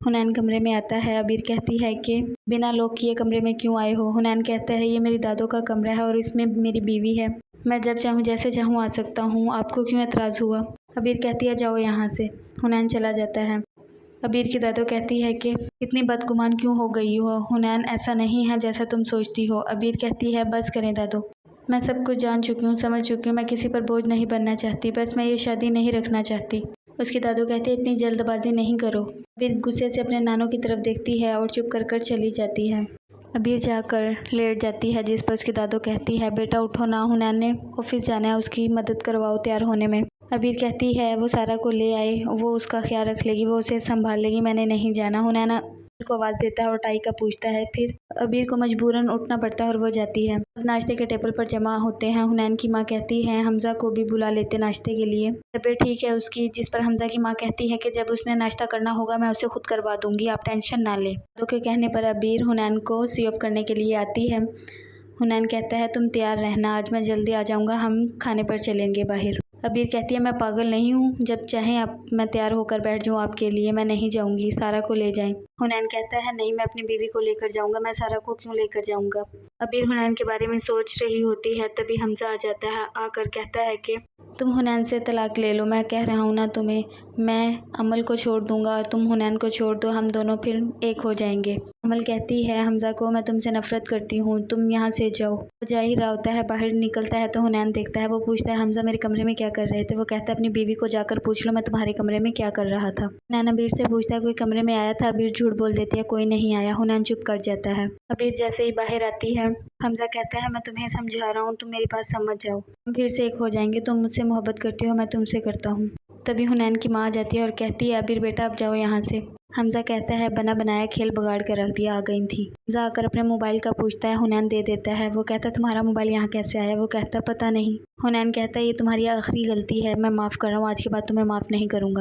حنین کمرے میں آتا ہے۔ عبیر کہتی ہے کہ بنا لاک کیے کمرے میں کیوں آئے ہو؟ حنین کہتا ہے یہ میری دادوں کا کمرہ ہے اور اس میں میری بیوی ہے، میں جب چاہوں جیسے چاہوں آ سکتا ہوں، آپ کو کیوں اعتراض ہوا؟ عبیر کہتی ہے جاؤ یہاں سے۔ حنین چلا جاتا ہے۔ عبیر کی دادو کہتی ہے کہ اتنی بدگمان کیوں ہو گئی ہو؟ حنین ایسا نہیں ہے جیسا تم سوچتی ہو۔ عبیر کہتی ہے بس کریں دادو، میں سب کچھ جان چکی ہوں، سمجھ چکی ہوں، میں کسی پر بوجھ نہیں بننا چاہتی، بس میں یہ شادی نہیں رکھنا چاہتی۔ اس کی دادو کہتی ہے اتنی جلد بازی نہیں کرو۔ عبیر غصے سے اپنے نانوں کی طرف دیکھتی ہے اور چپ کر چلی جاتی ہے۔ عبیر جا کر لیٹ جاتی ہے جس پر اس کی دادو کہتی ہے بیٹا اٹھو نا، حنین نے آفس جانا ہے، اس کی مدد کرواؤ تیار ہونے میں۔ عبیر کہتی ہے وہ سارا کو لے آئے، وہ اس کا خیال رکھ لے گی، وہ اسے سنبھال لے گی، میں نے نہیں جانا۔ حنین عبیر کو آواز دیتا ہے اور ٹائی کا پوچھتا ہے، پھر عبیر کو مجبوراً اٹھنا پڑتا ہے اور وہ جاتی ہے۔ اب ناشتے کے ٹیبل پر جمع ہوتے ہیں۔ حنین کی ماں کہتی ہے حمزہ کو بھی بلا لیتے ناشتے کے لیے۔ طبیعت ٹھیک ہے اس کی، جس پر حمزہ کی ماں کہتی ہے کہ جب اس نے ناشتہ کرنا ہوگا میں اسے خود کروا دوں گی، آپ ٹینشن نہ لیں۔ دادو کے کہنے پر عبیر حنین کو سی آف کرنے کے لیے آتی ہے۔ حنین کہتا ہے تم تیار رہنا، آج میں جلدی آ جاؤں گا، ہم کھانے پر چلیں گے باہر۔ عبیر کہتی ہے میں پاگل نہیں ہوں، جب چاہیں آپ میں تیار ہو کر بیٹھ جاؤں آپ کے لیے، میں نہیں جاؤں گی، سارا کو لے جائیں۔ حنین کہتا ہے نہیں، میں اپنی بیوی کو لے کر جاؤں گا، میں سارا کو کیوں لے کر جاؤں گا؟ عبیر حنین کے بارے میں سوچ رہی ہوتی ہے، تبھی حمزہ آ جاتا ہے، آ کر کہتا ہے کہ تم حنین سے طلاق لے لو، میں کہہ رہا ہوں نا تمہیں، میں امل کو چھوڑ دوں گا اور تم حنین کو چھوڑ دو، ہم دونوں پھر ایک ہو جائیں گے۔ امل کہتی ہے حمزہ کو میں تم سے نفرت کرتی ہوں، تم یہاں سے جاؤ۔ وہ جا ہی رہا ہوتا ہے، باہر نکلتا ہے تو حنین دیکھتا ہے، وہ پوچھتا ہے حمزہ میرے کمرے میں کیا کر رہے تھے؟ وہ کہتا ہے اپنی بیوی کو جا کر پوچھ لو میں تمہارے کمرے میں کیا کر رہا تھا۔ حنین عبیر سے پوچھتا ہے کوئی کمرے میں آیا تھا؟ عبیر جھوٹ بول دیتی ہے کوئی نہیں آیا۔ حنین چپ کر جاتا ہے۔ عبیر جیسے ہی باہر آتی ہے، حمزہ کہتا ہے میں تمہیں سمجھا رہا ہوں، تم میری بات سمجھ جاؤ، ہم پھر سے ایک ہو جائیں گے، تم مجھ سے محبت کرتی ہو، میں تم سے کرتا ہوں۔ تبھی حنین کی ماں آ جاتی ہے اور کہتی ہے عبیر بیٹا اب جاؤ یہاں سے۔ حمزہ کہتا ہے بنا بنایا کھیل بگاڑ کر رکھ دیا، آ گئی تھی۔ حمزہ آ کر اپنے موبائل کا پوچھتا ہے، حنین دے دیتا ہے۔ وہ کہتا ہے تمہارا موبائل یہاں کیسے آیا؟ وہ کہتا ہے پتہ نہیں۔ حنین کہتا ہے یہ تمہاری آخری غلطی ہے، میں معاف کر رہا ہوں، آج کے بعد تمہیں معاف نہیں کروں گا۔